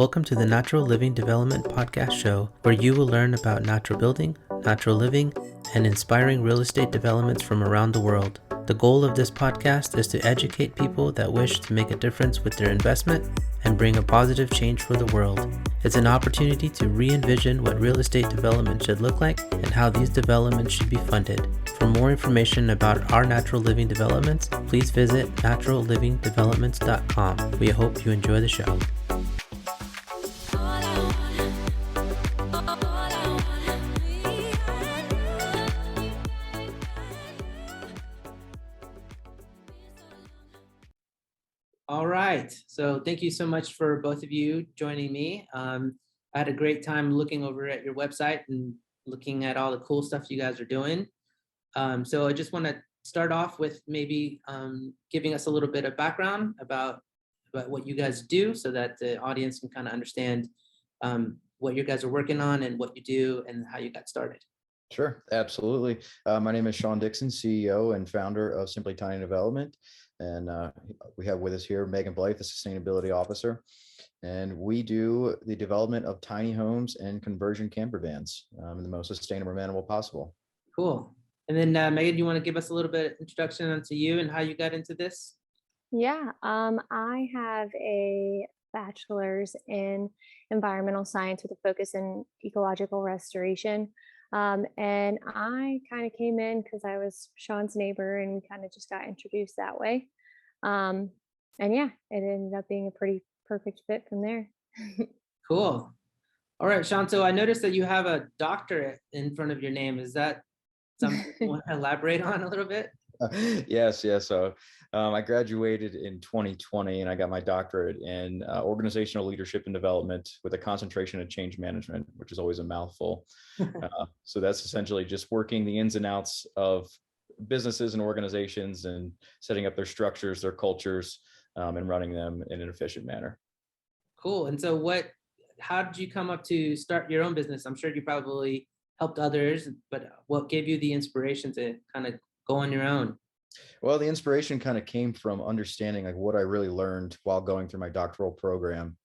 Welcome to the Natural Living Development Podcast Show, where you will learn about natural building, natural living, and inspiring real estate developments from around the world. The goal of this podcast is to educate people that wish to make a difference with their investment and bring a positive change for the world. It's an opportunity to re-envision what real estate development should look like and how these developments should be funded. For more information about our natural living developments, please visit naturallivingdevelopments.com. We hope you enjoy the show. All right. So thank you so much for both of you joining me. I had a great time looking over at your website and looking at all the cool stuff you guys are doing. So I just want to start off with maybe giving us a little bit of background about what you guys do so that the audience can kind of understand what you guys are working on and what you do and how you got started. Sure, absolutely. My name is Sean Dixon, CEO and founder of Simply Tiny Development. And we have with us here Megan Blythe, the Sustainability Officer. And we do the development of tiny homes and conversion camper vans in the most sustainable manner possible. Cool. And then Megan, do you want to give us a little bit of introduction onto you and how you got into this? Yeah, I have a bachelor's in environmental science with a focus in ecological restoration. And I kind of came in because I was Sean's neighbor and we kind of just got introduced that way. And yeah, it ended up being a pretty perfect fit from there. Cool. All right, Sean. So I noticed that you have a doctorate in front of your name. Is that something you want to elaborate on a little bit? Yes. So I graduated in 2020 and I got my doctorate in organizational leadership and development with a concentration in change management, which is always a mouthful. So that's essentially just working the ins and outs of businesses and organizations and setting up their structures, their cultures, and running them in an efficient manner. Cool. And so how did you come up to start your own business? I'm sure you probably helped others, but what gave you the inspiration to kind of go on your own? Well, the inspiration kind of came from understanding like what I really learned while going through my doctoral program.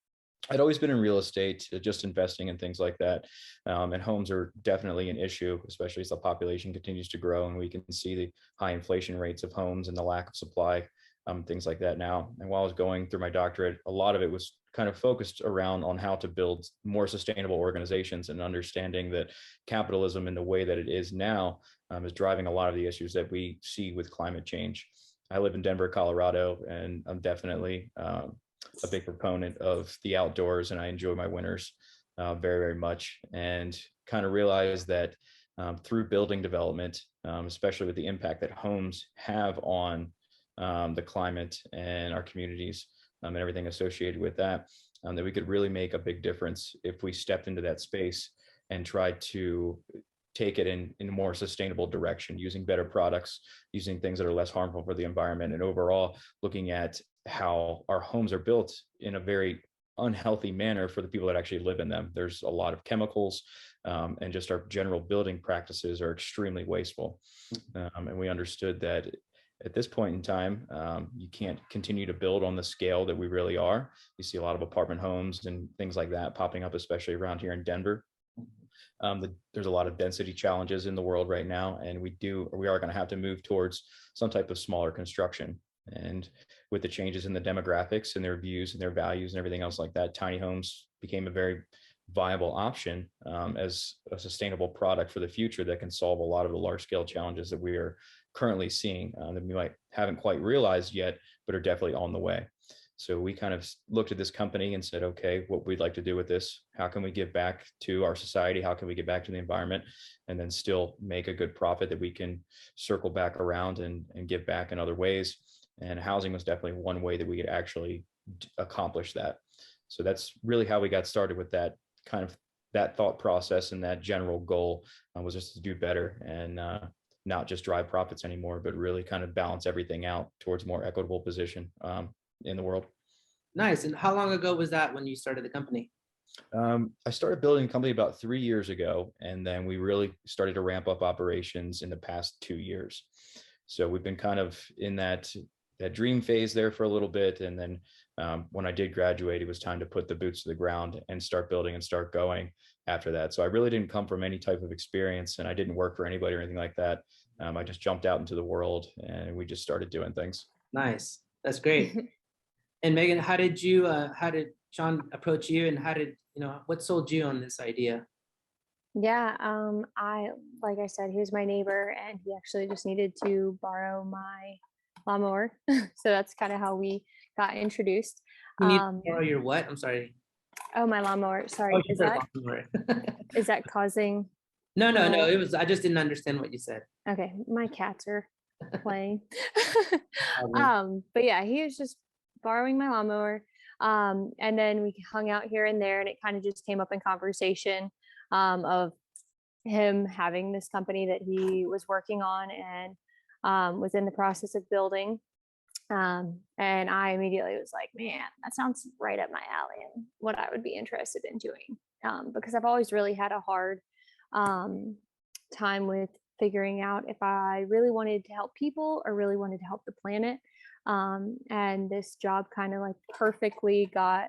I'd always been in real estate, just investing and things like that. And homes are definitely an issue, especially as the population continues to grow and we can see the high inflation rates of homes and the lack of supply, things like that now. And while I was going through my doctorate, a lot of it was kind of focused around on how to build more sustainable organizations and understanding that capitalism in the way that it is now is driving a lot of the issues that we see with climate change. I live in Denver, Colorado, and I'm definitely a big proponent of the outdoors and I enjoy my winters very, very much, and kind of realized that through building development, especially with the impact that homes have on the climate and our communities and everything associated with that, that we could really make a big difference if we stepped into that space and tried to take it in a more sustainable direction, using better products, using things that are less harmful for the environment, and overall looking at how our homes are built in a very unhealthy manner for the people that actually live in them. There's a lot of chemicals and just our general building practices are extremely wasteful. And we understood that at this point in time, you can't continue to build on the scale that we really are. You see a lot of apartment homes and things like that popping up, especially around here in Denver. There's a lot of density challenges in the world right now, and we are going to have to move towards some type of smaller construction. And with the changes in the demographics and their views and their values and everything else like that, tiny homes became a very viable option as a sustainable product for the future that can solve a lot of the large scale challenges that we are currently seeing that we haven't quite realized yet, but are definitely on the way. So we kind of looked at this company and said, okay, what we'd like to do with this, how can we give back to our society? How can we give back to the environment and then still make a good profit that we can circle back around and give back in other ways? And housing was definitely one way that we could actually accomplish that. So that's really how we got started with that kind of that thought process, and that general goal was just to do better and not just drive profits anymore, but really kind of balance everything out towards more equitable position in the world. Nice. And how long ago was that when you started the company? I started building a company about 3 years ago, and then we really started to ramp up operations in the past 2 years. So we've been kind of in that dream phase there for a little bit, and then when I did graduate, it was time to put the boots to the ground and start building and start going after that. So I really didn't come from any type of experience, and I didn't work for anybody or anything like that. I just jumped out into the world and we just started doing things. Nice. That's great. And Megan, how did Sean approach you, and what sold you on this idea? Yeah, like I said, he was my neighbor, and he actually just needed to borrow my lawnmower. So that's kind of how we got introduced. You need to borrow your what? I'm sorry. Oh, my lawnmower. Sorry, Oh, is that causing? No. It was. I just didn't understand what you said. Okay, my cats are playing. But yeah, he was just borrowing my lawnmower, and then we hung out here and there, and it kind of just came up in conversation of him having this company that he was working on and was in the process of building. And I immediately was like, man, that sounds right up my alley and what I would be interested in doing, because I've always really had a hard time with figuring out if I really wanted to help people or really wanted to help the planet. And this job kind of like perfectly got,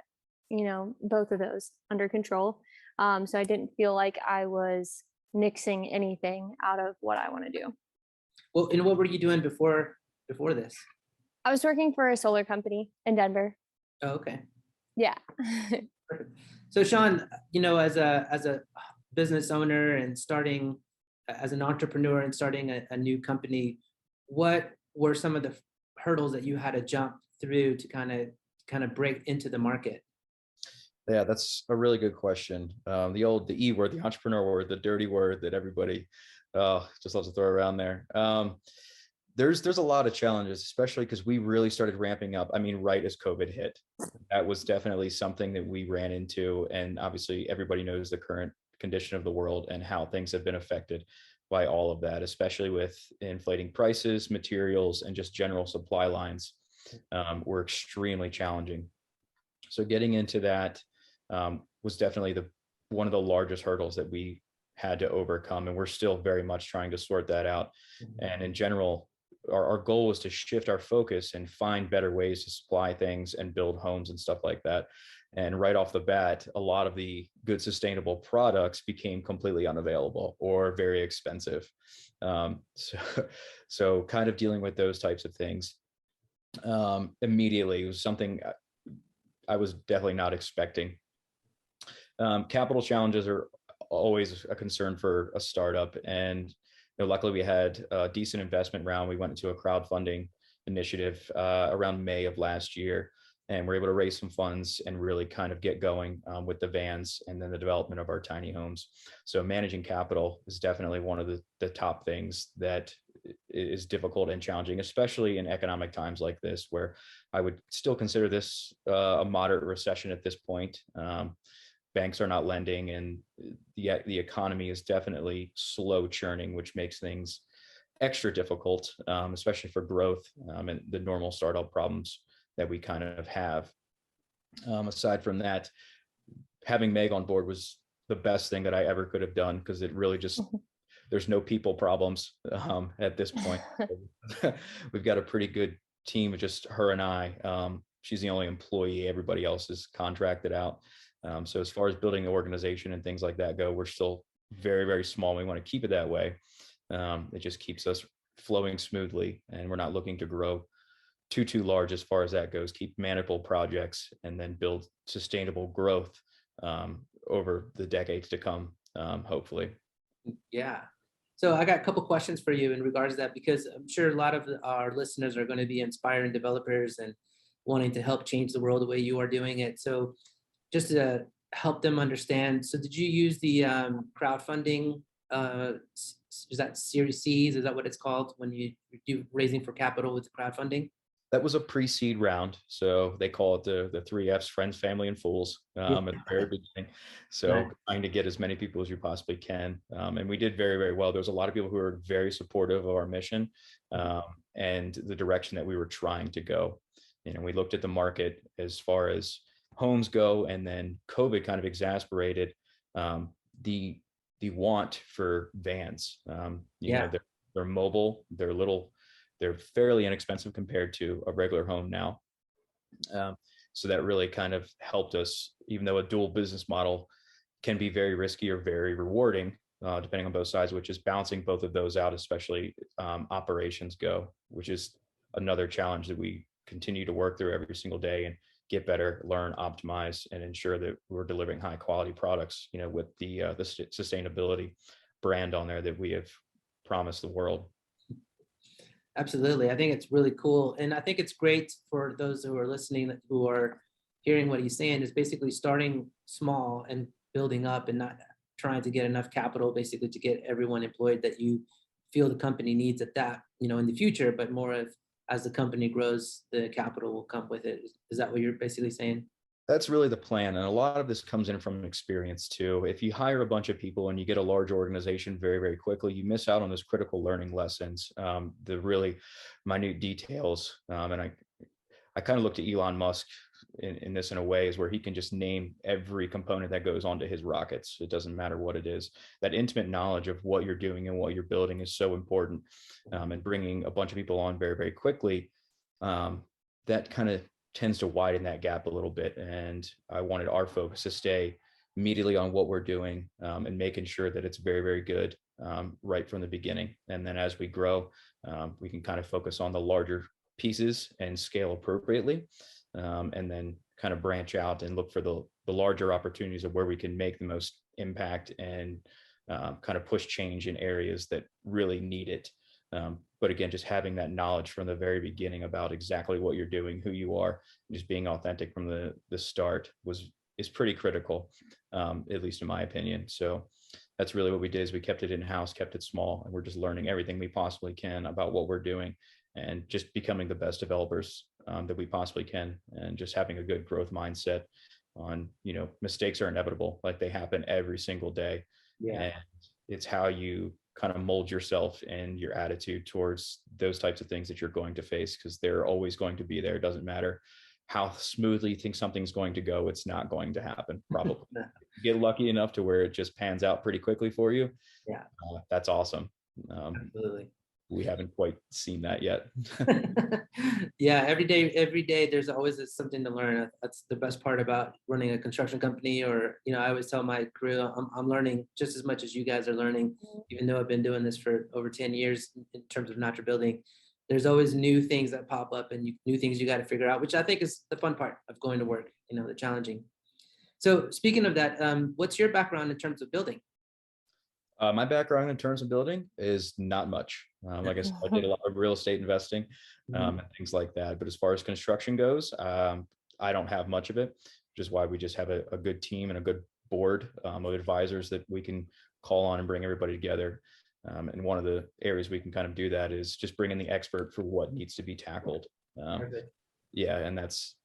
both of those under control. So I didn't feel like I was nixing anything out of what I want to do. Well, and what were you doing before this? I was working for a solar company in Denver. Oh, okay. Yeah. Perfect. So Sean, as a business owner and starting as an entrepreneur and starting a new company, what were some of the hurdles that you had to jump through to kind of break into the market? Yeah, that's a really good question. The E word, the entrepreneur word, the dirty word that everybody just loves to throw around there. There's a lot of challenges, especially because we really started ramping up. I mean, right as COVID hit, that was definitely something that we ran into. And obviously everybody knows the current condition of the world and how things have been affected by all of that, especially with inflating prices, materials, and just general supply lines were extremely challenging. So getting into that was definitely one of the largest hurdles that we had to overcome. And we're still very much trying to sort that out. Mm-hmm. And in general, our goal was to shift our focus and find better ways to supply things and build homes and stuff like that. And right off the bat, a lot of the good sustainable products became completely unavailable or very expensive. So kind of dealing with those types of things immediately was something I was definitely not expecting. Capital challenges are always a concern for a startup, and luckily we had a decent investment round. We went into a crowdfunding initiative around May of last year, and we're able to raise some funds and really kind of get going with the vans and then the development of our tiny homes. So managing capital is definitely one of the top things that is difficult and challenging, especially in economic times like this, where I would still consider this a moderate recession at this point. Banks are not lending, and the economy is definitely slow churning, which makes things extra difficult, especially for growth and the normal startup problems that we kind of have. Aside from that, having Meg on board was the best thing that I ever could have done, because it really just, there's no people problems at this point. We've got a pretty good team of just her and I. She's the only employee, everybody else is contracted out. So as far as building an organization and things like that go, we're still very, very small. We want to keep it that way. It just keeps us flowing smoothly, and we're not looking to grow too large as far as that goes. Keep manageable projects and then build sustainable growth over the decades to come, hopefully. Yeah. So I got a couple questions for you in regards to that, because I'm sure a lot of our listeners are going to be inspiring developers and wanting to help change the world the way you are doing it. So just to help them understand, so did you use the crowdfunding? Is that Series C's? Is that what it's called when you do raising for capital with crowdfunding? That was a pre-seed round. So they call it the 3 F's: friends, family, and fools at the very beginning. So trying to get as many people as you possibly can. And we did very, very well. There was a lot of people who were very supportive of our mission and the direction that we were trying to go. We looked at the market as far as homes go, and then COVID kind of exacerbated the want for vans. They're mobile, they're fairly inexpensive compared to a regular home now. So that really kind of helped us, even though a dual business model can be very risky or very rewarding, depending on both sides, which is balancing both of those out, especially operations go, which is another challenge that we continue to work through every single day and get better, learn, optimize, and ensure that we're delivering high quality products, with the sustainability brand on there that we have promised the world. Absolutely. I think it's really cool. And I think it's great for those who are listening, who are hearing what he's saying, is basically starting small and building up and not trying to get enough capital, basically to get everyone employed that you feel the company needs at that, in the future, but more of as the company grows, the capital will come with it. Is that what you're basically saying? That's really the plan. And a lot of this comes in from experience too. If you hire a bunch of people and you get a large organization very, very quickly, you miss out on those critical learning lessons, the really minute details. And I kind of looked at Elon Musk in this in a way, is where he can just name every component that goes onto his rockets. It doesn't matter what it is. That intimate knowledge of what you're doing and what you're building is so important. And bringing a bunch of people on very, very quickly, that kind of tends to widen that gap a little bit. And I wanted our focus to stay immediately on what we're doing, and making sure that it's very, very good, right from the beginning. And then as we grow, we can kind of focus on the larger pieces and scale appropriately, and then kind of branch out and look for the larger opportunities of where we can make the most impact and kind of push change in areas that really need it. But again, just having that knowledge from the very beginning about exactly what you're doing, who you are, just being authentic from the start is pretty critical, at least in my opinion. So that's really what we did, is we kept it in-house, kept it small, and we're just learning everything we possibly can about what we're doing and just becoming the best developers that we possibly can, and just having a good growth mindset on, mistakes are inevitable, like they happen every single day. Yeah. And it's how you kind of mold yourself and your attitude towards those types of things that you're going to face, because they're always going to be there. It doesn't matter how smoothly you think something's going to go, it's not going to happen, probably. Get lucky enough to where it just pans out pretty quickly for you. Yeah. That's awesome. Absolutely. We haven't quite seen that yet. Yeah, every day there's always something to learn. That's the best part about running a construction company, or I always tell my crew, I'm learning just as much as you guys are learning, even though I've been doing this for over 10 years in terms of natural building. There's always new things that pop up and new things you got to figure out, which I think is the fun part of going to work, the challenging. So speaking of that, what's your background in terms of building? My background in terms of building is not much. Like I said, I did a lot of real estate investing, and things like that. But as far as construction goes, I don't have much of it, which is why we just have a good team and a good board of advisors that we can call on and bring everybody together. And one of the areas we can kind of do that is just bring in the expert for what needs to be tackled. Yeah, and that's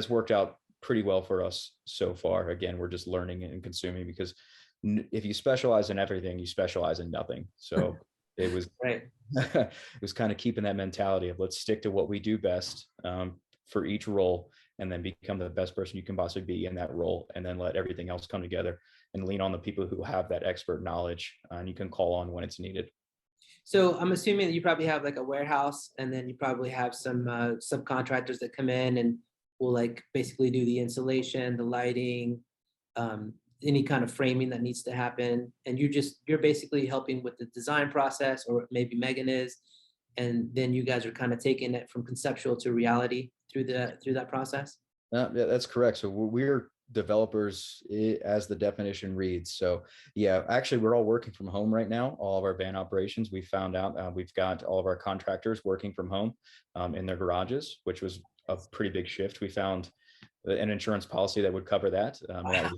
worked out pretty well for us so far. Again, we're just learning and consuming, because if you specialize in everything, you specialize in nothing. So it was right. It was kind of keeping that mentality of, let's stick to what we do best, for each role, and then become the best person you can possibly be in that role, and then let everything else come together and lean on the people who have that expert knowledge, and you can call on when it's needed. So I'm assuming that you probably have like a warehouse, and then you probably have some subcontractors that come in and will like basically do the insulation, the lighting, any kind of framing that needs to happen. And you're basically helping with the design process, or maybe Megan is, and then you guys are kind of taking it from conceptual to reality through that process. Yeah, that's correct. So we're developers, as the definition reads. So yeah, actually we're all working from home right now. All of our van operations, we found out, we've got all of our contractors working from home, in their garages, which was a pretty big shift. We found an insurance policy that would cover that. Wow.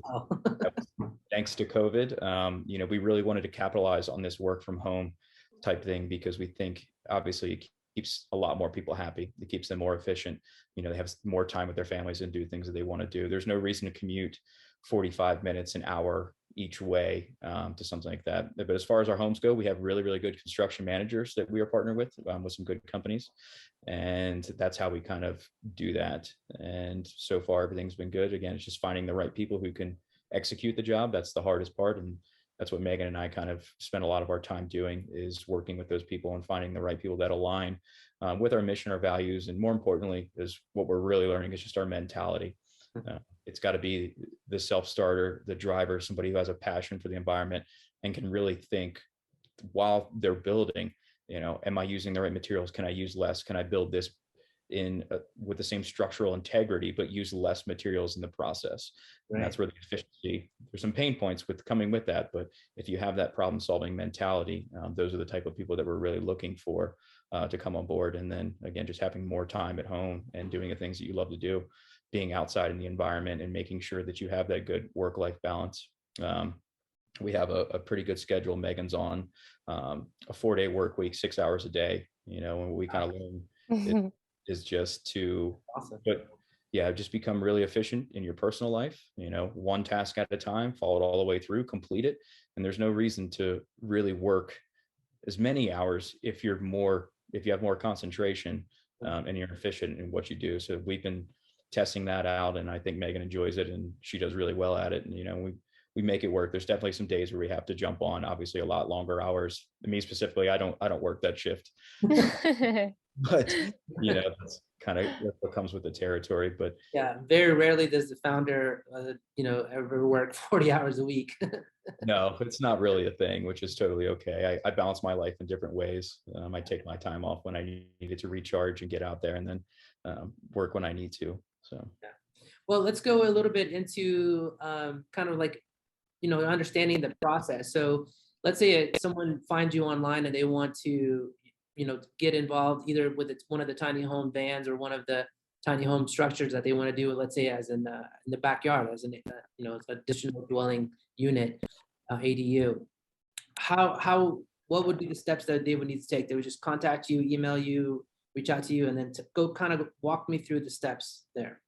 That was thanks to COVID. We really wanted to capitalize on this work from home type thing, because we think obviously it keeps a lot more people happy. It keeps them more efficient. They have more time with their families and do things that they want to do. There's no reason to commute 45 minutes, an hour each way, to something like that. But as far as our homes go, we have really, really good construction managers that we are partnered with some good companies. And that's how we kind of do that. And so far, everything's been good. Again, it's just finding the right people who can execute the job. That's the hardest part. And that's what Megan and I kind of spend a lot of our time doing, is working with those people and finding the right people that align with our mission, our values, and more importantly, is what we're really learning is just our mentality. It's got to be the self-starter, the driver, somebody who has a passion for the environment and can really think while they're building, am I using the right materials? Can I use less? Can I build this with the same structural integrity, but use less materials in the process? Right. And that's where the efficiency, there's some pain points with coming with that. But if you have that problem solving mentality, those are the type of people that we're really looking for to come on board. And then again, just having more time at home and doing the things that you love to do, being outside in the environment and making sure that you have that good work-life balance. We have a pretty good schedule. Megan's on a 4-day work week, 6 hours a day, and we kind of learn is just to, awesome. But yeah, just become really efficient in your personal life, one task at a time, follow it all the way through, complete it. And there's no reason to really work as many hours if you have more concentration and you're efficient in what you do. So we've been testing that out, and I think Megan enjoys it and she does really well at it. And, we make it work. There's definitely some days where we have to jump on, obviously a lot longer hours. Me specifically, I don't work that shift. But that's kind of what comes with the territory. But yeah, very rarely does the founder ever work 40 hours a week. No, it's not really a thing, which is totally okay. I balance my life in different ways. I take my time off when I needed to recharge and get out there, and then work when I need to. So yeah. Well, let's go a little bit into kind of like understanding the process. So let's say someone finds you online and they want to get involved either with one of the tiny home vans or one of the tiny home structures that they want to do, let's say as in the backyard, as an additional dwelling unit, ADU. What would be the steps that they would need to take? They would just contact you, email you, reach out to you, and then to go kind of walk me through the steps there.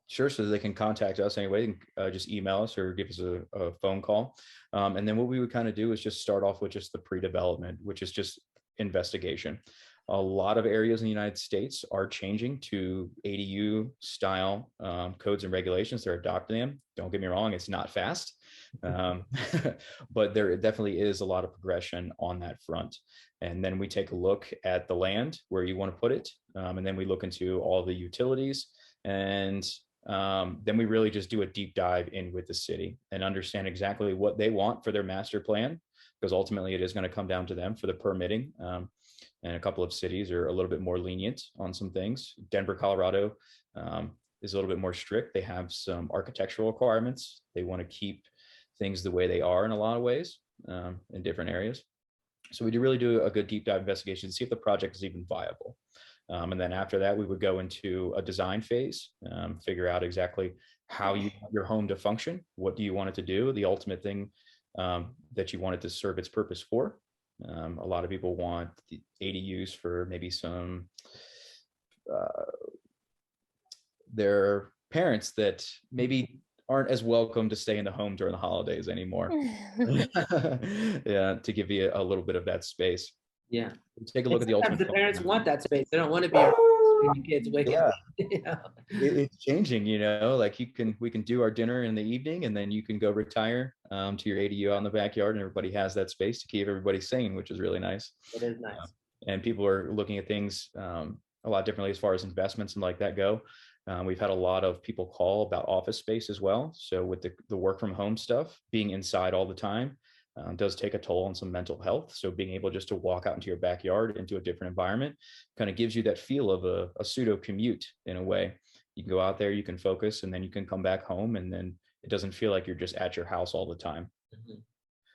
Sure. So they can contact us anyway. They can just email us or give us a phone call. And then what we would kind of do is just start off with just the pre-development, which is just investigation. A lot of areas in the United States are changing to ADU style codes and regulations. They're adopting them. Don't get me wrong, it's not fast, but there definitely is a lot of progression on that front. And then we take a look at the land where you want to put it. And then we look into all the utilities, and then we really just do a deep dive in with the city and understand exactly what they want for their master plan, because ultimately it is going to come down to them for the permitting. And a couple of cities are a little bit more lenient on some things. Denver, Colorado is a little bit more strict. They have some architectural requirements. They want to keep things the way they are in a lot of ways in different areas. So we really do a good deep dive investigation to see if the project is even viable. And then after that, we would go into a design phase, figure out exactly how you want your home to function. What do you want it to do? The ultimate thing that you want it to serve its purpose for. A lot of people want the ADUs for maybe some their parents that maybe aren't as welcome to stay in the home during the holidays anymore. Yeah, to give you a little bit of that space. Yeah. Take a look at the ultimate. The parents want that space. They don't want to be around kids waking up. Yeah. It's changing, like we can do our dinner in the evening, and then you can go retire to your ADU out in the backyard, and everybody has that space to keep everybody sane, which is really nice. It is nice. And people are looking at things a lot differently as far as investments and like that go. We've had a lot of people call about office space as well. So with the work from home stuff, being inside all the time does take a toll on some mental health. So being able just to walk out into your backyard, into a different environment, kind of gives you that feel of a pseudo commute in a way. You can go out there, you can focus, and then you can come back home, and then it doesn't feel like you're just at your house all the time. Mm-hmm.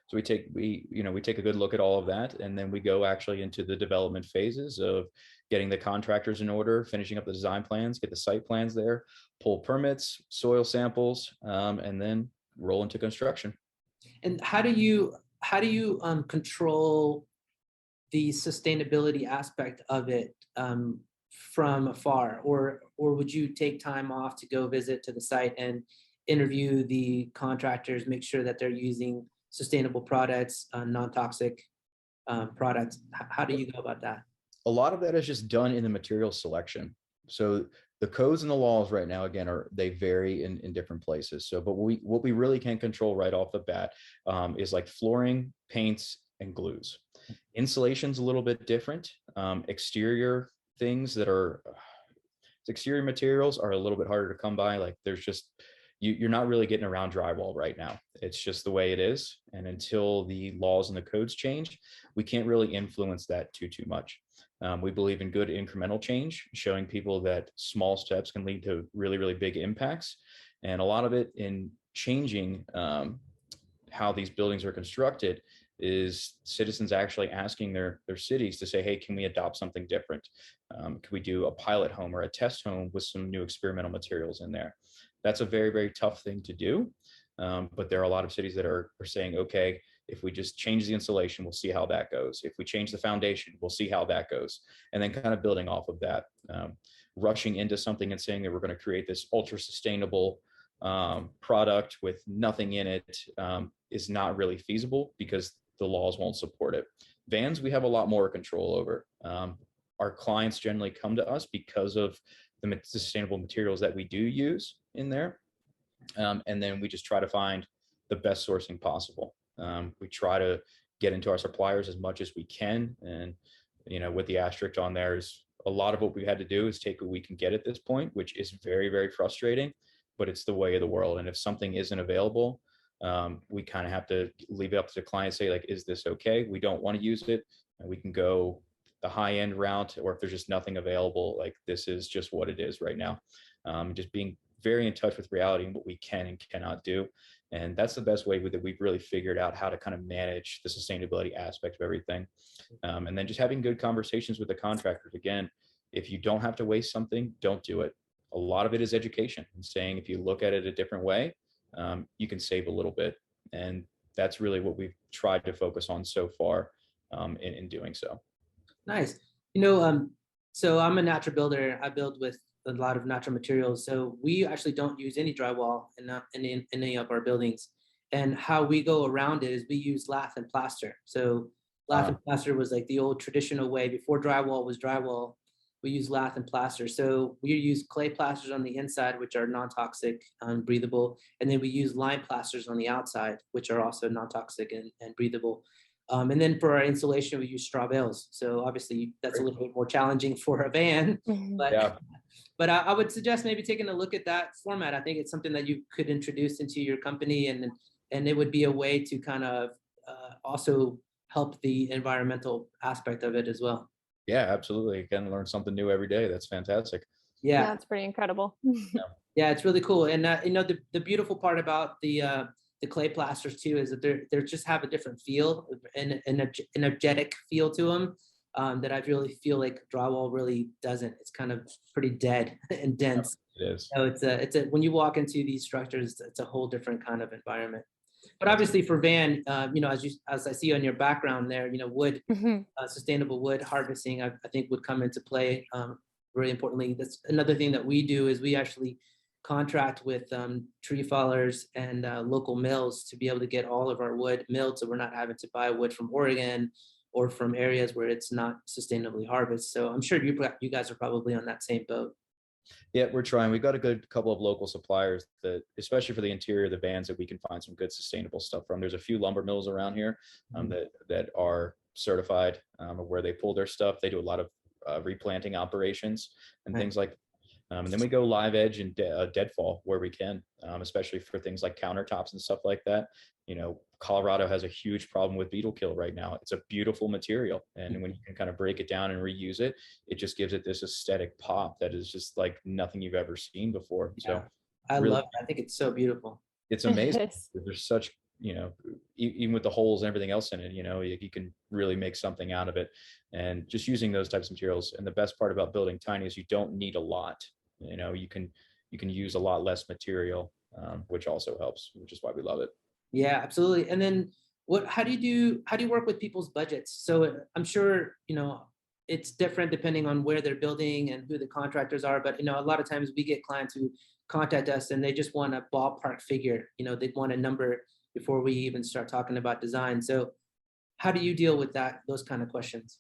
So we take a good look at all of that, and then we go actually into the development phases of getting the contractors in order, finishing up the design plans, get the site plans there, pull permits, soil samples, and then roll into construction. And how do you control the sustainability aspect of it from afar, or would you take time off to go visit to the site and interview the contractors, make sure that they're using sustainable products, non-toxic products? How do you go about that? A lot of that is just done in the material selection. So The codes and the laws right now, again, they vary in different places. So, but what we really can control right off the bat is like flooring, paints, and glues. Insulation's a little bit different. Exterior things that are exterior materials are a little bit harder to come by. Like there's just you're not really getting around drywall right now. It's just the way it is. And until the laws and the codes change, we can't really influence that too much. We believe in good incremental change, showing people that small steps can lead to really, really big impacts. And a lot of it in changing how these buildings are constructed is citizens actually asking their cities to say, hey, can we adopt something different? Can we do a pilot home or a test home with some new experimental materials in there? That's a very, very tough thing to do. But there are a lot of cities that are saying, okay, if we just change the insulation, we'll see how that goes. If we change the foundation, we'll see how that goes. And then kind of building off of that, rushing into something and saying that we're going to create this ultra sustainable product with nothing in it is not really feasible because the laws won't support it. Vans, we have a lot more control over. Our clients generally come to us because of the sustainable materials that we do use in there. And then we just try to find the best sourcing possible. We try to get into our suppliers as much as we can. And, you know, with the asterisk on there is a lot of what we had to do is take what we can get at this point, which is very, very frustrating, but it's the way of the world. And if something isn't available, we kind of have to leave it up to the client, say like, is this okay? We don't want to use it. And we can go the high end route, or if there's just nothing available, like this is just what it is right now. Just being very in touch with reality and what we can and cannot do. And that's the best way that we've really figured out how to kind of manage the sustainability aspect of everything. And then just having good conversations with the contractors. Again, if you don't have to waste something, don't do it. A lot of it is education and saying, if you look at it a different way, you can save a little bit. And that's really what we've tried to focus on so far in doing so. Nice. You know, so I'm a natural builder. I build with a lot of natural materials. So we actually don't use any drywall in any of our buildings. And how we go around it is we use lath and plaster. So lath and plaster was like the old traditional way before drywall was drywall. We use lath and plaster. So we use clay plasters on the inside, which are non-toxic and breathable. And then we use lime plasters on the outside, which are also non-toxic and breathable. And then for our insulation, we use straw bales. So obviously that's a little bit more challenging for a van, but yeah. But I would suggest maybe taking a look at that format. I think it's something that you could introduce into your company, and it would be a way to kind of also help the environmental aspect of it as well. Yeah, absolutely. Again, learn something new every day. That's fantastic. Yeah, it's pretty incredible. Yeah, it's really cool. And you know, the beautiful part about the clay plasters too is that they just have a different feel and an energetic feel to them. That I really feel like drywall really doesn't. It's kind of pretty dead and dense. It is. So it's a when you walk into these structures, it's a whole different kind of environment. But obviously for van, you know, as I see on your background there, you know, wood, sustainable wood harvesting, I think would come into play. Really importantly, that's another thing that we do is we actually contract with tree fallers and local mills to be able to get all of our wood milled, so we're not having to buy wood from Oregon or from areas where it's not sustainably harvested. So I'm sure you guys are probably on that same boat. Yeah, we're trying. We've got a good couple of local suppliers that, especially for the interior of the vans, that we can find some good sustainable stuff from. There's a few lumber mills around here that are certified where they pull their stuff. They do a lot of replanting operations and things like that. And then we go live edge and deadfall where we can, especially for things like countertops and stuff like that. You know, Colorado has a huge problem with beetle kill right now. It's a beautiful material. And when you can kind of break it down and reuse it, it just gives it this aesthetic pop that is just like nothing you've ever seen before. Yeah. So I love it. I think it's so beautiful. It's amazing. There's such, you know, even with the holes and everything else in it, you know, you can really make something out of it. And just using those types of materials. And the best part about building tiny is you don't need a lot. You know, you can use a lot less material, which also helps, which is why we love it. Yeah, absolutely. And then how do you work with people's budgets? So I'm sure, you know, it's different depending on where they're building and who the contractors are. But, you know, a lot of times we get clients who contact us and they just want a ballpark figure. You know, they want a number before we even start talking about design. So how do you deal with those kind of questions?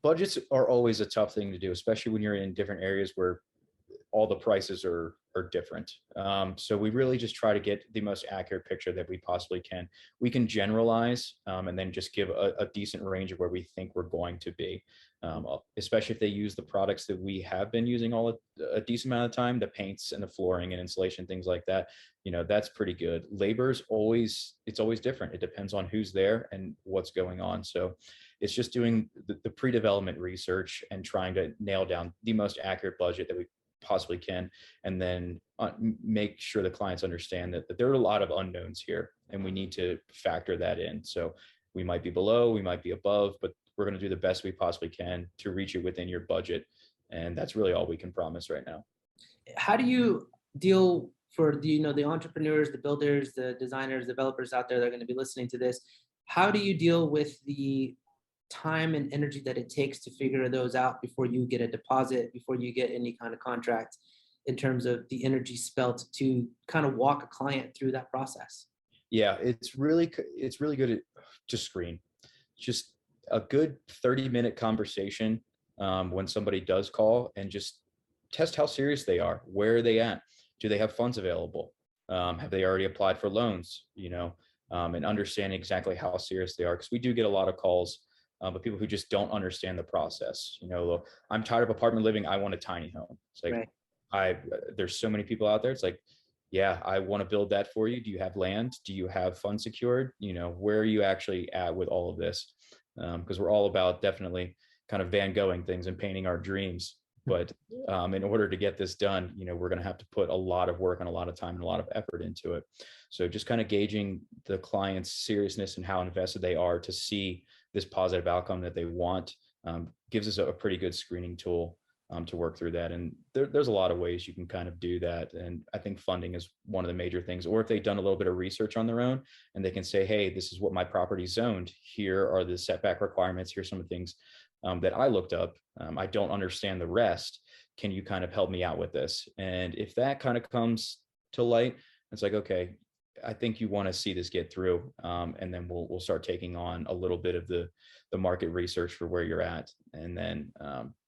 Budgets are always a tough thing to do, especially when you're in different areas where all the prices are different. So we really just try to get the most accurate picture that we possibly can. We can generalize and then just give a decent range of where we think we're going to be, especially if they use the products that we have been using a decent amount of time, the paints and the flooring and insulation, things like that. That's pretty good. Labor's it's always different. It depends on who's there and what's going on. So it's just doing the pre-development research and trying to nail down the most accurate budget that we possibly can, and then make sure the clients understand that there are a lot of unknowns here, and we need to factor that in. So we might be below, we might be above, but we're going to do the best we possibly can to reach it within your budget. And that's really all we can promise right now. How do you deal for the entrepreneurs, the builders, the designers, developers out there that are going to be listening to this? How do you deal with the time and energy that it takes to figure those out before you get a deposit, before you get any kind of contract, in terms of the energy spent to kind of walk a client through that process? Yeah, it's really good to screen. Just a good 30-minute conversation when somebody does call, and just test how serious they are. Where are they at? Do they have funds available? Have they already applied for loans? And understand exactly how serious they are, because we do get a lot of calls, but people who just don't understand the process. I'm tired of apartment living. I want a tiny home. It's like, right. There's so many people out there. It's like, yeah, I want to build that for you. Do you have land? Do you have funds secured? Where are you actually at with all of this? Because we're all about definitely kind of Van Goghing things and painting our dreams. But in order to get this done, we're going to have to put a lot of work and a lot of time and a lot of effort into it. So just kind of gauging the client's seriousness and how invested they are to see this positive outcome that they want gives us a pretty good screening tool to work through that. And there's a lot of ways you can kind of do that. And I think funding is one of the major things. Or if they've done a little bit of research on their own and they can say, hey, this is what my property's zoned. Here are the setback requirements. Here's some of the things that I looked up. I don't understand the rest. Can you kind of help me out with this? And if that kind of comes to light, it's like, okay, I think you want to see this get through. And then we'll start taking on a little bit of the market research for where you're at, and then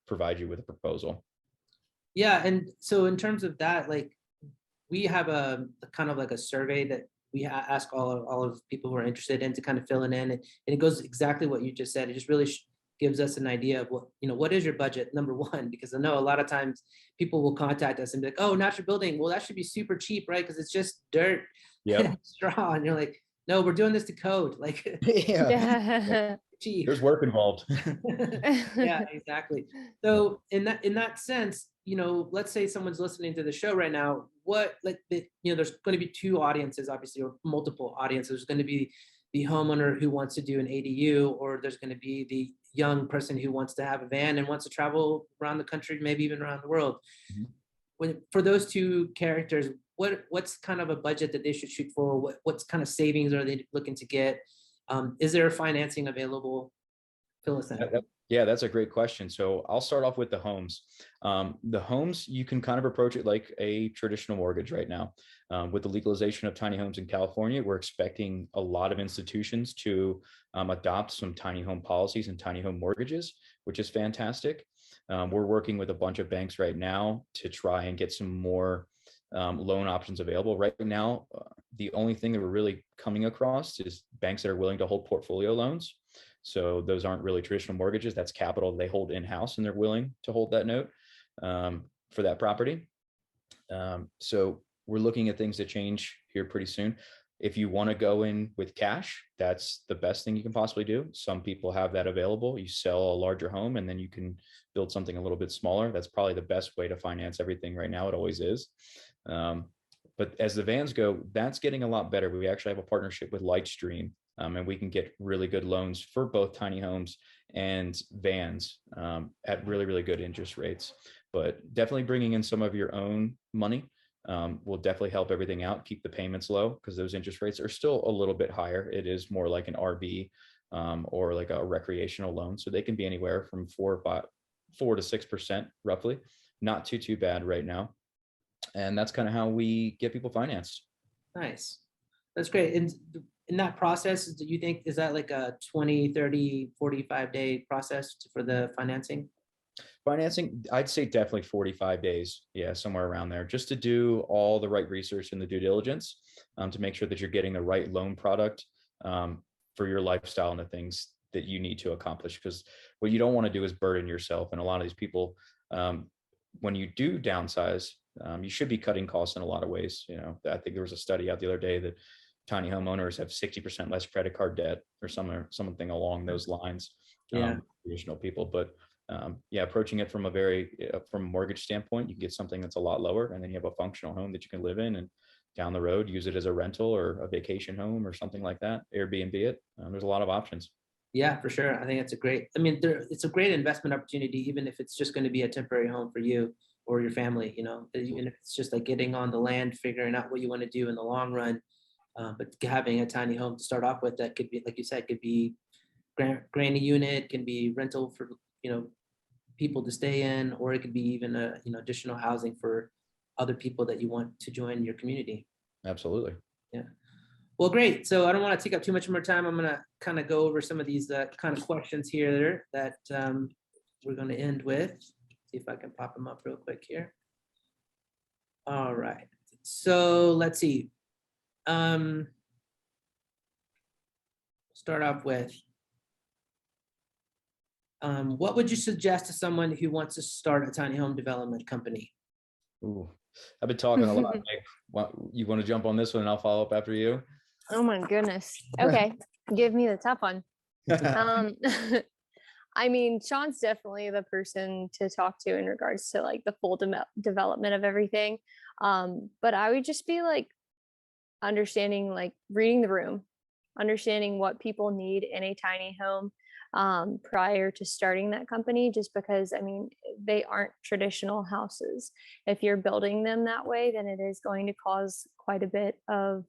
provide you with a proposal. Yeah. And so in terms of that, like, we have a kind of like a survey that we ask all of people who are interested in to kind of fill it in. And it goes exactly what you just said. It just really gives us an idea of what is your budget, number one, because I know a lot of times people will contact us and be like, oh, natural building. Well, that should be super cheap, right? Because it's just dirt, and straw. And you're like, no, we're doing this to code. Like, Yeah. cheap. There's work involved. Yeah, exactly. So in that sense, let's say someone's listening to the show right now, there's going to be two audiences, obviously, or multiple audiences. There's going to be the homeowner who wants to do an ADU, or there's going to be the young person who wants to have a van and wants to travel around the country, maybe even around the world. Mm-hmm. For those two characters, what's kind of a budget that they should shoot for? What's kind of savings are they looking to get? Is there financing available? Fill us in. Yeah, that's a great question. So I'll start off with the homes. The homes, you can kind of approach it like a traditional mortgage right now. With the legalization of tiny homes in California, we're expecting a lot of institutions to adopt some tiny home policies and tiny home mortgages, which is fantastic. We're working with a bunch of banks right now to try and get some more loan options available. Right now, the only thing that we're really coming across is banks that are willing to hold portfolio loans. So those aren't really traditional mortgages. That's capital they hold in-house, and they're willing to hold that note for that property. So we're looking at things that change here pretty soon. If you want to go in with cash, that's the best thing you can possibly do. Some people have that available. You sell a larger home and then you can build something a little bit smaller. That's probably the best way to finance everything right now. It always is. But as the vans go, that's getting a lot better. We actually have a partnership with Lightstream, and we can get really good loans for both tiny homes and vans at really, really good interest rates. But definitely bringing in some of your own money will definitely help everything out, keep the payments low, because those interest rates are still a little bit higher. It is more like an RV or like a recreational loan. So they can be anywhere from 4 to 6% roughly. Not too bad right now. And that's kind of how we get people financed. Nice. That's great. And in that process, do you think, is that like a 20, 30, 45 day process for the financing? Financing, I'd say definitely 45 days. Yeah, somewhere around there, just to do all the right research and the due diligence, to make sure that you're getting the right loan product, for your lifestyle and the things that you need to accomplish. Because what you don't want to do is burden yourself. And a lot of these people, when you do downsize, you should be cutting costs in a lot of ways. I think there was a study out the other day that tiny homeowners have 60% less credit card debt or something along those lines. Yeah. Traditional people, but yeah, approaching it from from a mortgage standpoint, you can get something that's a lot lower, and then you have a functional home that you can live in, and down the road use it as a rental or a vacation home or something like that. Airbnb it. There's a lot of options. Yeah, for sure. I think it's it's a great investment opportunity, even if it's just going to be a temporary home for you or your family, even if it's just like getting on the land, figuring out what you want to do in the long run. But having a tiny home to start off with, that could be, like you said, could be granny unit, can be rental for, people to stay in, or it could be even a, additional housing for other people that you want to join your community. Absolutely. Yeah. Well, great. So I don't want to take up too much more time. I'm going to kind of go over some of these kind of questions here that we're going to end with. See if I can pop them up real quick here. All right. So let's see. Start off with, what would you suggest to someone who wants to start a tiny home development company? Ooh, I've been talking a lot. You want to jump on this one and I'll follow up after you? Oh my goodness. Okay. Give me the tough one. I mean, Sean's definitely the person to talk to in regards to like the full development of everything. But I would just be like understanding, like reading the room, understanding what people need in a tiny home prior to starting that company, just because, I mean, they aren't traditional houses. If you're building them that way, then it is going to cause quite a bit of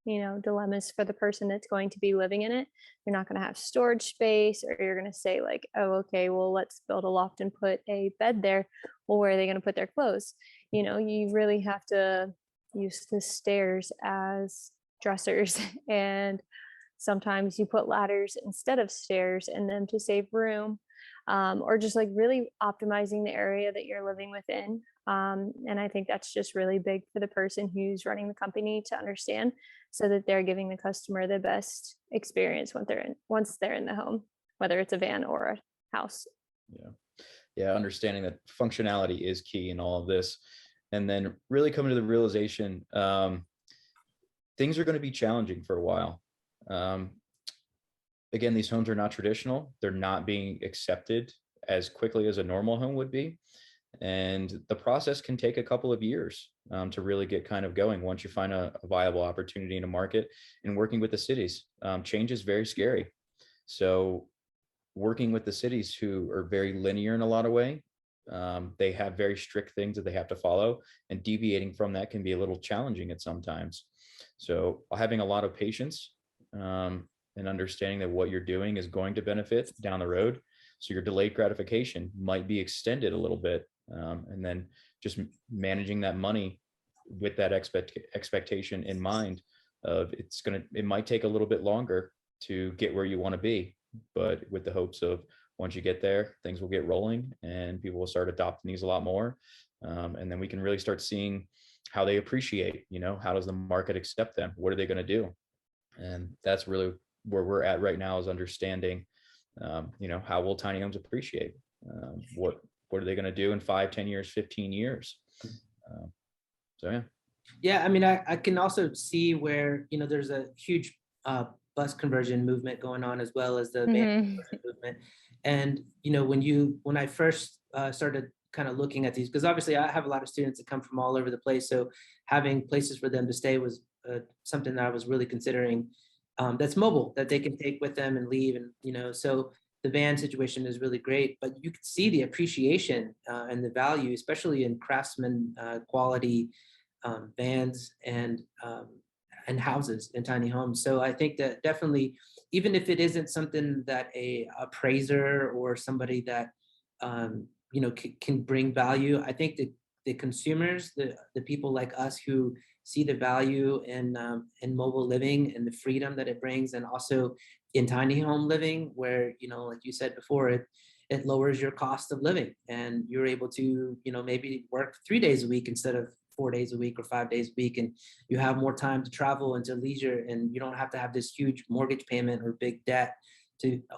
dilemmas for the person that's going to be living in it. You're not going to have storage space, or you're going to say like, oh, okay, well, let's build a loft and put a bed there. Well, where are they going to put their clothes? You really have to use the stairs as dressers, and sometimes you put ladders instead of stairs in them to save room, or just like really optimizing the area that you're living within. And I think that's just really big for the person who's running the company to understand, so that they're giving the customer the best experience once they're in the home, whether it's a van or a house. Yeah, understanding that functionality is key in all of this, and then really coming to the realization, things are going to be challenging for a while. Again, these homes are not traditional. They're not being accepted as quickly as a normal home would be. And the process can take a couple of years to really get kind of going once you find a viable opportunity in a market. And working with the cities, change is very scary. So working with the cities, who are very linear in a lot of way, they have very strict things that they have to follow, and deviating from that can be a little challenging at sometimes. So having a lot of patience, and understanding that what you're doing is going to benefit down the road. So your delayed gratification might be extended a little bit, and then just managing that money with that expectation in mind of it might take a little bit longer to get where you want to be, but with the hopes of once you get there, things will get rolling and people will start adopting these a lot more. And then we can really start seeing how they appreciate, how does the market accept them? What are they going to do? And that's really where we're at right now, is understanding, how will tiny homes appreciate? What are they going to do in 5, 10 years, 15 years? So, yeah. Yeah, I mean, I can also see where, there's a huge bus conversion movement going on, as well as the van movement. And, when I first started kind of looking at these, because obviously I have a lot of students that come from all over the place. So having places for them to stay was something that I was really considering, that's mobile, that they can take with them and leave. And, so the van situation is really great, but you can see the appreciation and the value, especially in craftsman quality vans and houses and tiny homes. So I think that definitely, even if it isn't something that a appraiser or somebody that can bring value, I think that the consumers, the people like us who see the value in mobile living and the freedom that it brings, and also in tiny home living, where like you said before, it lowers your cost of living, and you're able to, maybe work 3 days a week instead of 4 days a week or 5 days a week, and you have more time to travel and to leisure, and you don't have to have this huge mortgage payment or big debt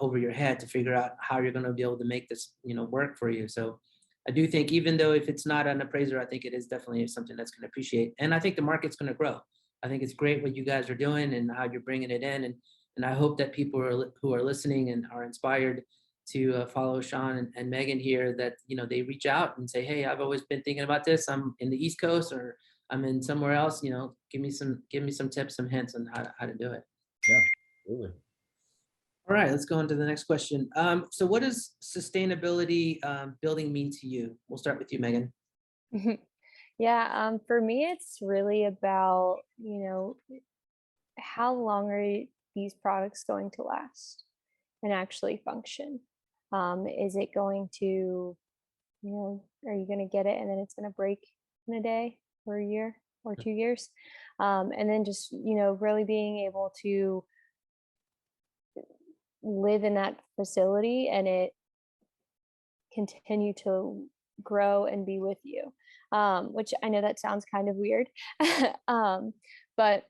over your head to figure out how you're going to be able to make this, work for you. So I do think, even though if it's not an appraiser, I think it is definitely something that's going to appreciate. And I think the market's going to grow. I think it's great what you guys are doing and how you're bringing it in. And I hope that people who are listening and are inspired to follow Sean and Megan here, that, they reach out and say, hey, I've always been thinking about this. I'm in the East Coast, or I'm in somewhere else, give me some tips, some hints on how to do it. Yeah, absolutely. All right, let's go on to the next question. So what does sustainability building mean to you? We'll start with you, Megan. Yeah, for me, it's really about, how long are these products going to last and actually function? Is it going to, are you going to get it and then it's going to break in a day or a year or 2 years? And then just, really being able to live in that facility and it continue to grow and be with you, which I know that sounds kind of weird. But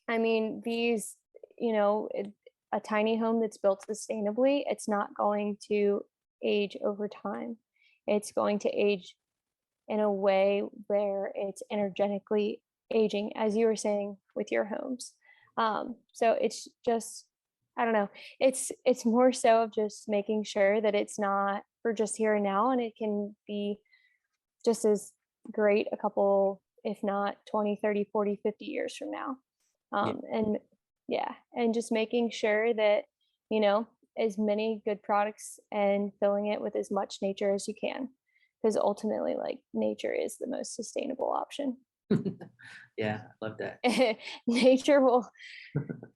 I mean, these, a tiny home that's built sustainably, it's not going to age over time. It's going to age in a way where it's energetically aging, as you were saying with your homes. So it's just, I don't know, it's more so of just making sure that it's not for just here and now, and it can be just as great a couple, if not 20, 30, 40, 50 years from now. And just making sure that, as many good products and filling it with as much nature as you can, because ultimately, like, nature is the most sustainable option. Yeah, I love that. Nature will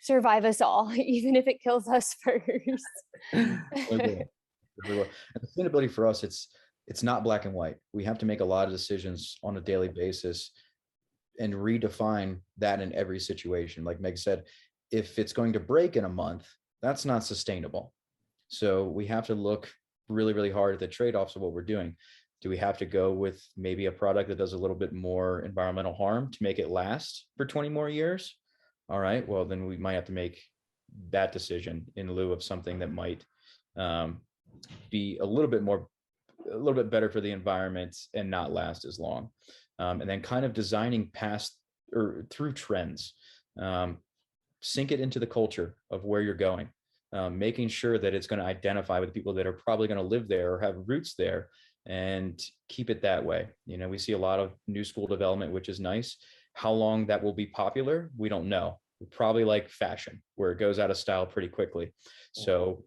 survive us all, even if it kills us first. And sustainability for us, it's not black and white. We have to make a lot of decisions on a daily basis and redefine that in every situation. Like Meg said, if it's going to break in a month, that's not sustainable. So we have to look really, really hard at the trade-offs of what we're doing. Do we have to go with maybe a product that does a little bit more environmental harm to make it last for 20 more years? All right, well, then we might have to make that decision in lieu of something that might be a little bit better for the environment and not last as long. And then kind of designing past or through trends, sink it into the culture of where you're going, making sure that it's going to identify with people that are probably going to live there or have roots there, and keep it that way. We see a lot of new school development, which is nice. How long that will be popular, we don't know. Probably like fashion, where it goes out of style pretty quickly. So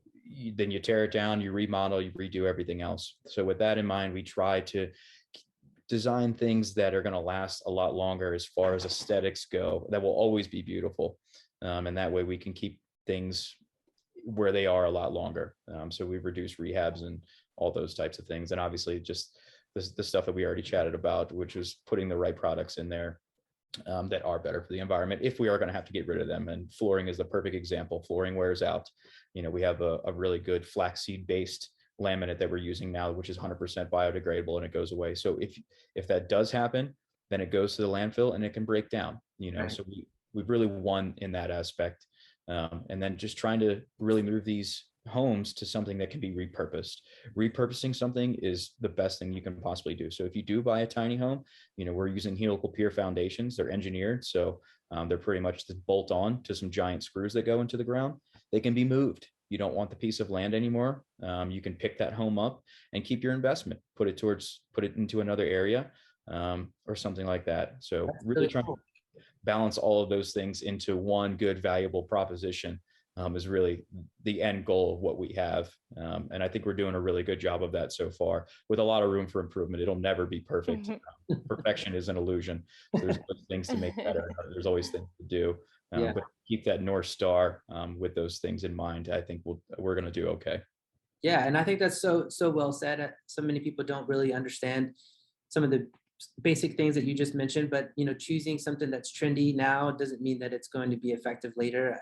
then you tear it down, you remodel, you redo everything else. So with that in mind, we try to design things that are going to last a lot longer as far as aesthetics go, that will always be beautiful. And that way we can keep things where they are a lot longer. So we've reduced rehabs and all those types of things. And obviously just the stuff that we already chatted about, which is putting the right products in there that are better for the environment if we are going to have to get rid of them. And flooring is the perfect example. Flooring wears out. We have a really good flaxseed based laminate that we're using now, which is 100% biodegradable, and it goes away. So if that does happen, then it goes to the landfill and it can break down, right. So we've really won in that aspect. And then just trying to really move these homes to something that can be repurposed. Repurposing something is the best thing you can possibly do. So if you do buy a tiny home, we're using helical pier foundations. They're engineered, so they're pretty much just bolt on to some giant screws that go into the ground. They can be moved. You don't want the piece of land anymore. You can pick that home up and keep your investment, put it into another area, or something like that. So that's really trying to balance all of those things into one good, valuable proposition is really the end goal of what we have. And I think we're doing a really good job of that so far, with a lot of room for improvement. It'll never be perfect. Perfection is an illusion. So there's always things to make better. There's always things to do. But keep that North Star with those things in mind. I think we're going to do okay. Yeah, and I think that's so well said. So many people don't really understand some of the basic things that you just mentioned, but choosing something that's trendy now doesn't mean that it's going to be effective later.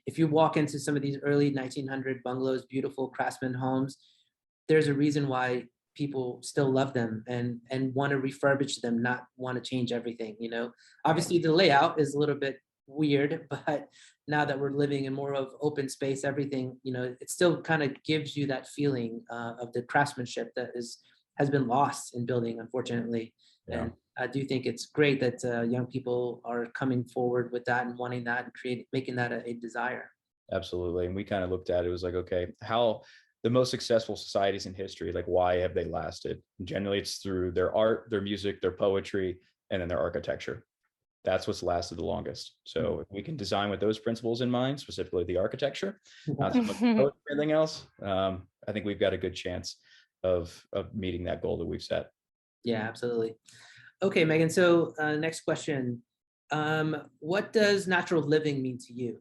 If you walk into some of these early 1900 bungalows, beautiful craftsman homes, there's a reason why people still love them and want to refurbish them, not want to change everything, you know. Obviously the layout is a little bit weird, but now that we're living in more of open space, everything, you know, it still kind of gives you that feeling of the craftsmanship that has been lost in building, unfortunately. Yeah. And I do think it's great that young people are coming forward with that and wanting that and making that a desire. Absolutely. And we kind of looked at it, was like, okay, how the most successful societies in history, like why have they lasted? Generally, it's through their art, their music, their poetry, and then their architecture. That's what's lasted the longest. So if we can design with those principles in mind, specifically the architecture, not so much anything else, I think we've got a good chance of meeting that goal that we've set. Yeah, absolutely. Okay, Megan. So next question. What does natural living mean to you?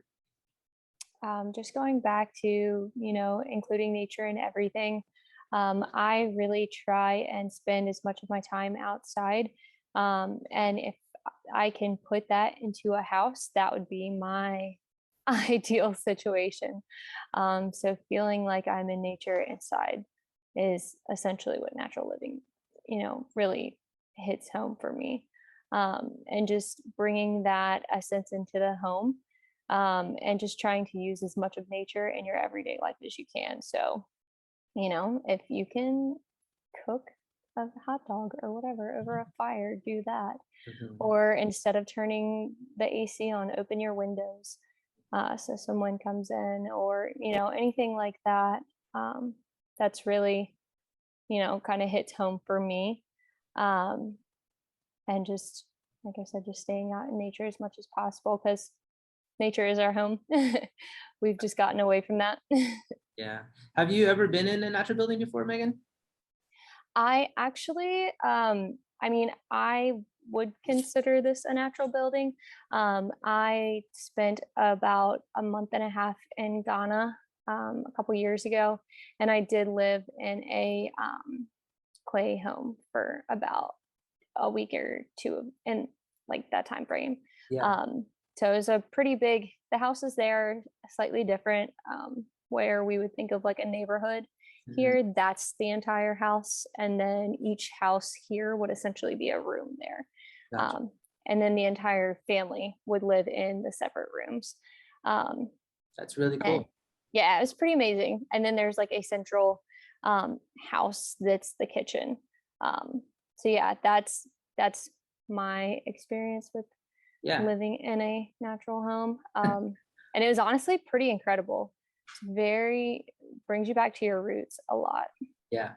Just going back to, you know, including nature in everything. I really try and spend as much of my time outside. And if I can put that into a house, that would be my ideal situation. So feeling like I'm in nature inside is essentially what natural living, you know, really hits home for me. And just bringing that essence into the home, and just trying to use as much of nature in your everyday life as you can. So, you know, if you can cook a hot dog or whatever over a fire, do that. Or instead of turning the AC on, open your windows so someone comes in, or, you know, anything like that. That's really, you know, kind of hits home for me. Um, and just, like I said, just staying out in nature as much as possible, because nature is our home. We've just gotten away from that. Yeah. Have you ever been in a natural building before, Megan? I actually, I mean, I would consider this a natural building. I spent about a month and a half in Ghana a couple years ago, and I did live in a clay home for about a week or two in like that time frame. Yeah. So it was a pretty big, the houses there are slightly different, where we would think of like a neighborhood. Here, that's the entire house. And then each house here would essentially be a room there. Gotcha. And then the entire family would live in the separate rooms. That's really cool. Yeah, it's pretty amazing. And then there's like a central house that's the kitchen. So yeah, that's my experience with living in a natural home. And it was honestly pretty incredible. It's brings you back to your roots a lot. Yeah.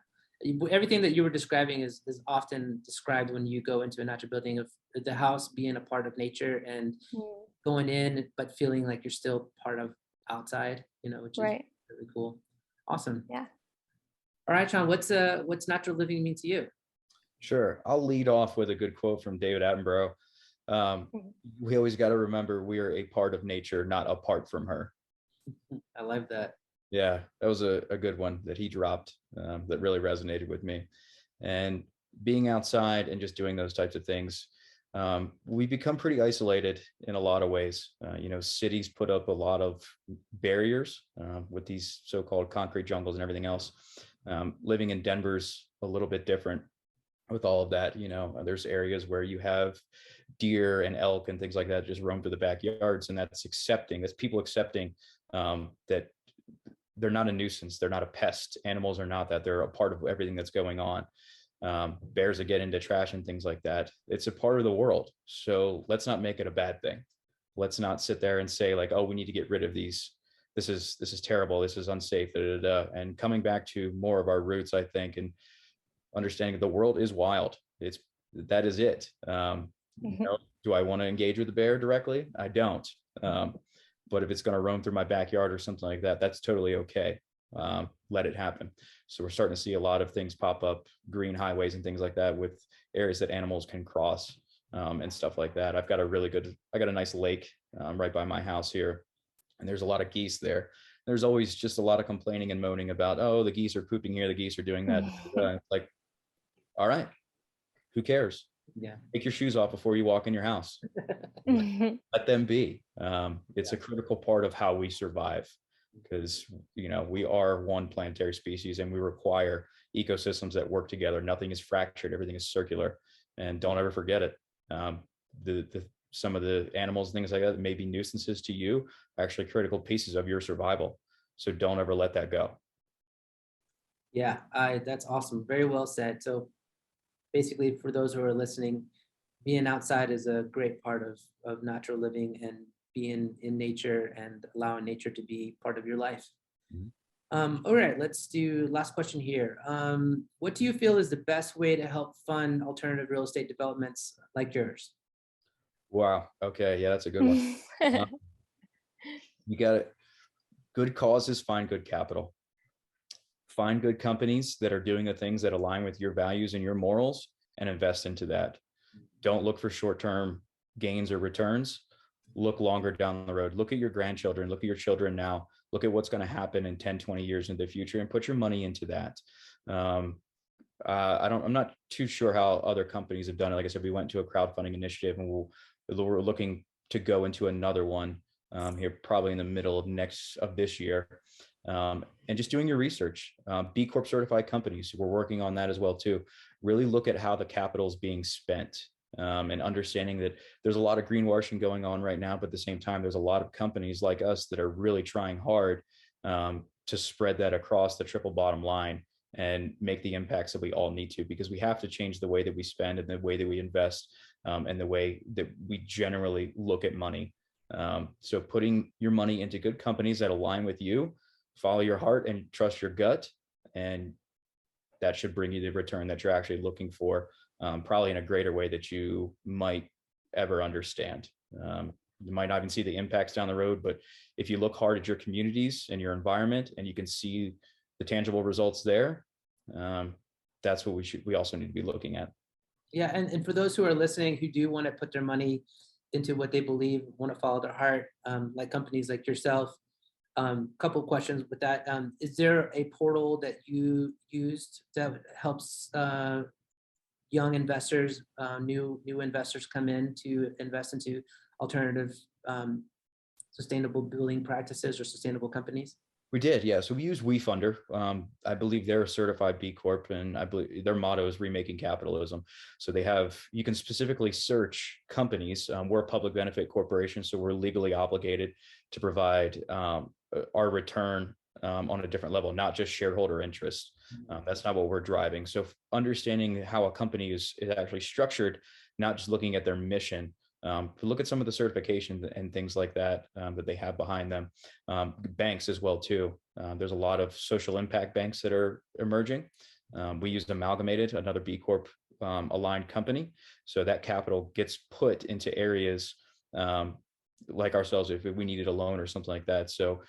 Everything that you were describing is often described when you go into a natural building, of the house being a part of nature and going in, but feeling like you're still part of outside, you know, which is really cool. Awesome. Yeah. All right, Sean, what's natural living mean to you? Sure. I'll lead off with a good quote from David Attenborough. We always got to remember we are a part of nature, not apart from her. I love that. Yeah, that was a good one that he dropped, that really resonated with me. And being outside and just doing those types of things, we become pretty isolated in a lot of ways. You know, cities put up a lot of barriers with these so-called concrete jungles and everything else. Living in Denver's a little bit different with all of that. You know, there's areas where you have deer and elk and things like that just roam through the backyards, and that's people accepting that they're not a nuisance, they're not a pest. Animals are not that, they're a part of everything that's going on. Bears that get into trash and things like that, it's a part of the world. So let's not make it a bad thing. Let's not sit there and say like, oh, we need to get rid of these. This is terrible. This is unsafe. And coming back to more of our roots, I think, and understanding that the world is wild. That is it. You know, do I want to engage with the bear directly? I don't. But if it's going to roam through my backyard or something like that, that's totally okay. Let it happen. So we're starting to see a lot of things pop up, green highways and things like that, with areas that animals can cross and stuff like that. I got a nice lake right by my house here, and there's a lot of geese there. There's always just a lot of complaining and moaning about, oh, the geese are pooping here, the geese are doing that. Like, all right, who cares? Yeah. Take your shoes off before you walk in your house. Let them be. It's a critical part of how we survive. because, we are one planetary species and we require ecosystems that work together. Nothing is fractured, everything is circular, and don't ever forget it. Some of the animals, things like that may be nuisances to you, are actually critical pieces of your survival. So don't ever let that go. Yeah, that's awesome. Very well said. So basically, for those who are listening, being outside is a great part of natural living, and being in nature and allowing nature to be part of your life. All right, let's do last question here. What do you feel is the best way to help fund alternative real estate developments like yours? Wow. Okay. Yeah, that's a good one. You got it. Good causes find good capital. Find good companies that are doing the things that align with your values and your morals, and invest into that. Don't look for short-term gains or returns. Look longer down the road. Look at your grandchildren, look at your children now, look at what's going to happen in 10, 20 years into the future, and put your money into that. I'm not too sure how other companies have done it. Like I said, we went to a crowdfunding initiative, and we're looking to go into another one here probably in the middle of this year. And just doing your research. B Corp certified companies, we're working on that as well too. Really look at how the capital is being spent, and understanding that there's a lot of greenwashing going on right now, but at the same time, there's a lot of companies like us that are really trying hard to spread that across the triple bottom line and make the impacts that we all need to, because we have to change the way that we spend and the way that we invest, and the way that we generally look at money. So putting your money into good companies that align with you, follow your heart and trust your gut, and that should bring you the return that you're actually looking for, probably in a greater way that you might ever understand. You might not even see the impacts down the road, but if you look hard at your communities and your environment and you can see the tangible results there, that's what we also need to be looking at. Yeah, and for those who are listening who do want to put their money into what they believe, want to follow their heart, like companies like yourself, couple questions with that. Is there a portal that you used that helps young investors, new investors come in to invest into alternative sustainable building practices or sustainable companies? We did, yeah. So we use WeFunder. I believe they're a certified B Corp, and I believe their motto is remaking capitalism. So you can specifically search companies. We're a public benefit corporation, so we're legally obligated to provide our return on a different level, not just shareholder interest. That's not what we're driving. So understanding how a company is actually structured, not just looking at their mission, look at some of the certifications and things like that that they have behind them. Banks as well too. There's a lot of social impact banks that are emerging. We used Amalgamated, another B Corp aligned company. So that capital gets put into areas like ourselves if we needed a loan or something like that. So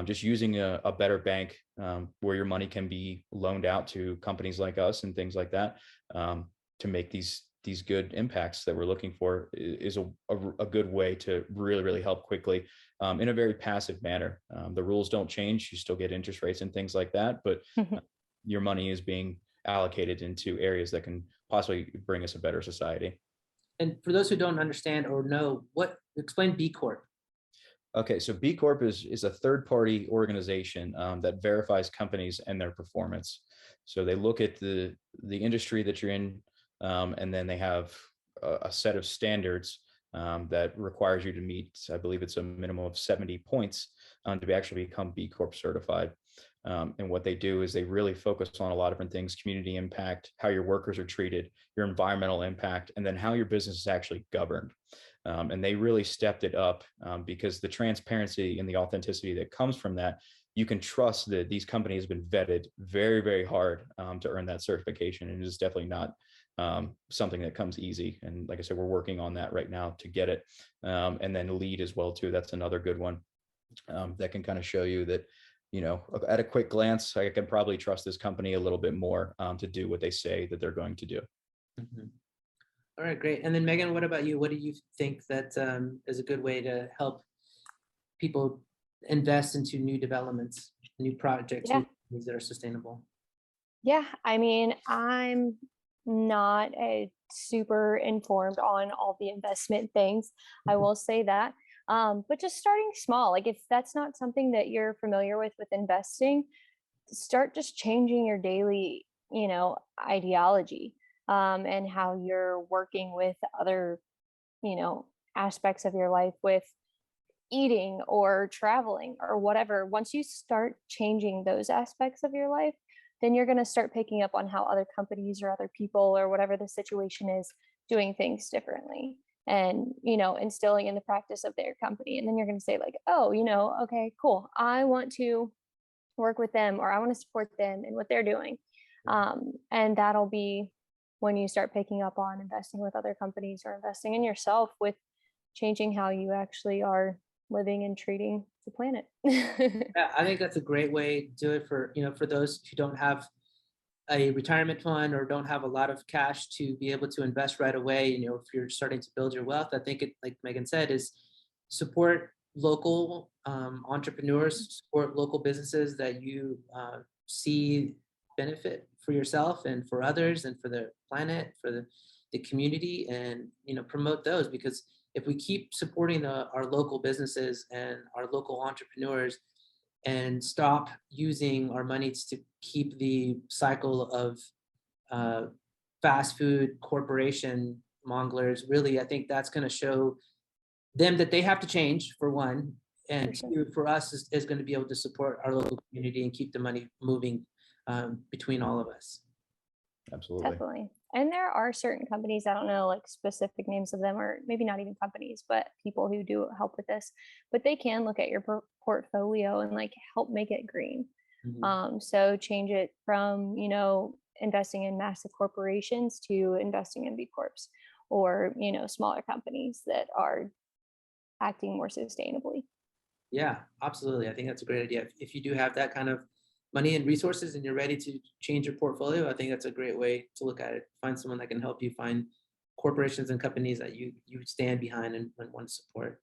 just using a better bank where your money can be loaned out to companies like us and things like that to make these good impacts that we're looking for is a good way to really help quickly in a very passive manner. The rules don't change. You still get interest rates and things like that, but your money is being allocated into areas that can possibly bring us a better society. And for those who don't understand or know, explain B Corp. Okay, so B Corp is a third-party organization that verifies companies and their performance. So they look at the industry that you're in, and then they have a set of standards that requires you to meet, I believe it's a minimum of 70 points to actually become B Corp certified. And what they do is they really focus on a lot of different things: community impact, how your workers are treated, your environmental impact, and then how your business is actually governed. And they really stepped it up because the transparency and the authenticity that comes from that, you can trust that these companies have been vetted very hard to earn that certification. And it is definitely not something that comes easy. And like I said, we're working on that right now to get it. And then LEED as well too. That's another good one that can kind of show you that, at a quick glance, I can probably trust this company a little bit more to do what they say that they're going to do. Mm-hmm. All right, great. And then Megan, what about you? What do you think that is a good way to help people invest into new developments, new projects, new things that are sustainable? Yeah, I mean, I'm not a super informed on all the investment things. I will say that. But just starting small, like if that's not something that you're familiar with investing, start just changing your daily, ideology, and how you're working with other, aspects of your life, with eating or traveling or whatever. Once you start changing those aspects of your life, then you're going to start picking up on how other companies or other people or whatever the situation is doing things differently, and instilling in the practice of their company. And then you're going to say like, oh, okay, cool, I want to work with them, or I want to support them in what they're doing. And that'll be when you start picking up on investing with other companies or investing in yourself, with changing how you actually are living and treating the planet. Yeah, I think that's a great way to do it for, for those who don't have a retirement fund or don't have a lot of cash to be able to invest right away. If you're starting to build your wealth, I think it, like Megan said, is support local entrepreneurs, support local businesses that you see benefit for yourself and for others and for the planet, for the community, and promote those. Because if we keep supporting our local businesses and our local entrepreneurs, and stop using our money to keep the cycle of fast food corporation monglers, really, I think that's going to show them that they have to change, for one, and two, for us is going to be able to support our local community and keep the money moving between all of us. Absolutely. Definitely. And there are certain companies, I don't know like specific names of them, or maybe not even companies, but people who do help with this, but they can look at your portfolio and like help make it green. So change it from, investing in massive corporations to investing in B Corps, or, smaller companies that are acting more sustainably. Yeah, absolutely. I think that's a great idea. If you do have that kind of money and resources and you're ready to change your portfolio, I think that's a great way to look at it. Find someone that can help you, find corporations and companies that you stand behind and want to support.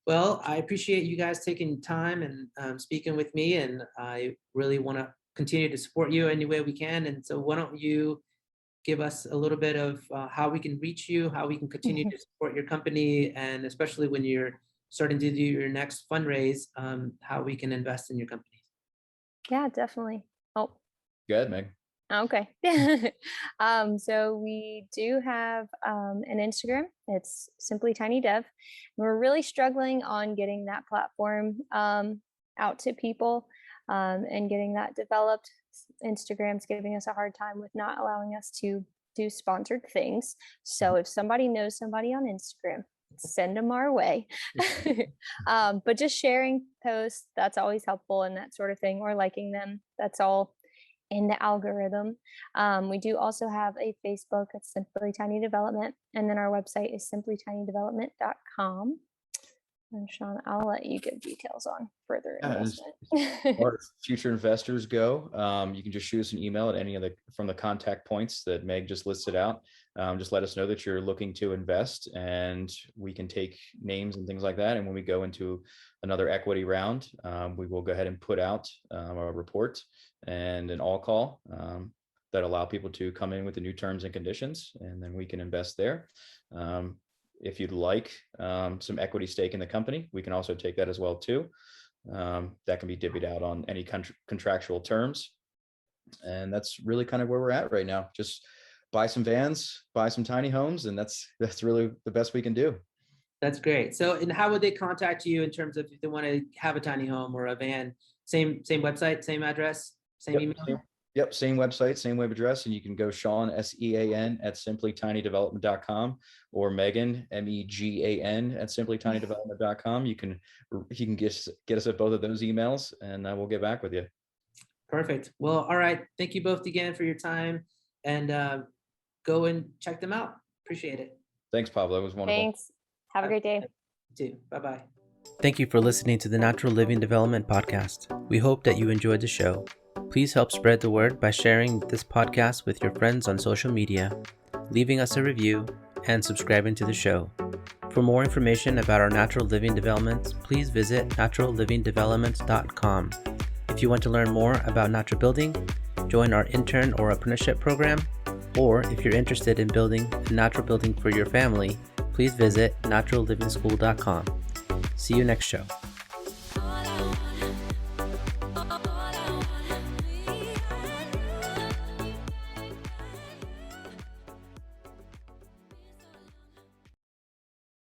Well, I appreciate you guys taking time and speaking with me, and I really want to continue to support you any way we can. And so why don't you give us a little bit of how we can reach you, how we can continue to support your company, and especially when you're starting to do your next fundraise, how we can invest in your company. Yeah, definitely. Oh, Go ahead, Meg. okay. So we do have an Instagram. It's Simply Tiny Dev. We're really struggling on getting that platform out to people and getting that developed. Instagram's giving us a hard time with not allowing us to do sponsored things. So if somebody knows somebody on Instagram, send them our way. But just sharing posts, that's always helpful, and that sort of thing, or liking them, that's all in the algorithm. We do also have a Facebook. It's Simply Tiny Development, and then our website is simplytinydevelopment.com. And Sean, I'll let you give details on further investment. As far as future investors go, you can just shoot us an email at any of from the contact points that Meg just listed out. Just let us know that you're looking to invest, and we can take names and things like that. And when we go into another equity round, we will go ahead and put out a report and an all call that allow people to come in with the new terms and conditions, and then we can invest there. If you'd like some equity stake in the company, we can also take that as well too. That can be divvied out on any contractual terms. And that's really kind of where we're at right now. Just buy some vans, buy some tiny homes, and that's really the best we can do. That's great. So, and how would they contact you in terms of if they want to have a tiny home or a van? Same website, same address, same email? Yep, same website, same web address, and you can go Sean, SEAN, at simplytinydevelopment.com, or Megan, MEGAN, at simplytinydevelopment.com. You can get us at both of those emails, and we'll get back with you. Perfect. Well, all right. Thank you both again for your time, and go and check them out. Appreciate it. Thanks, Pablo. It was wonderful. Thanks. Have a great day. You too. Bye-bye. Thank you for listening to the Natural Living Development Podcast. We hope that you enjoyed the show. Please help spread the word by sharing this podcast with your friends on social media, leaving us a review, and subscribing to the show. For more information about our natural living developments, please visit naturallivingdevelopments.com. If you want to learn more about natural building, join our intern or apprenticeship program, or if you're interested in building a natural building for your family, please visit naturallivingschool.com. See you next show.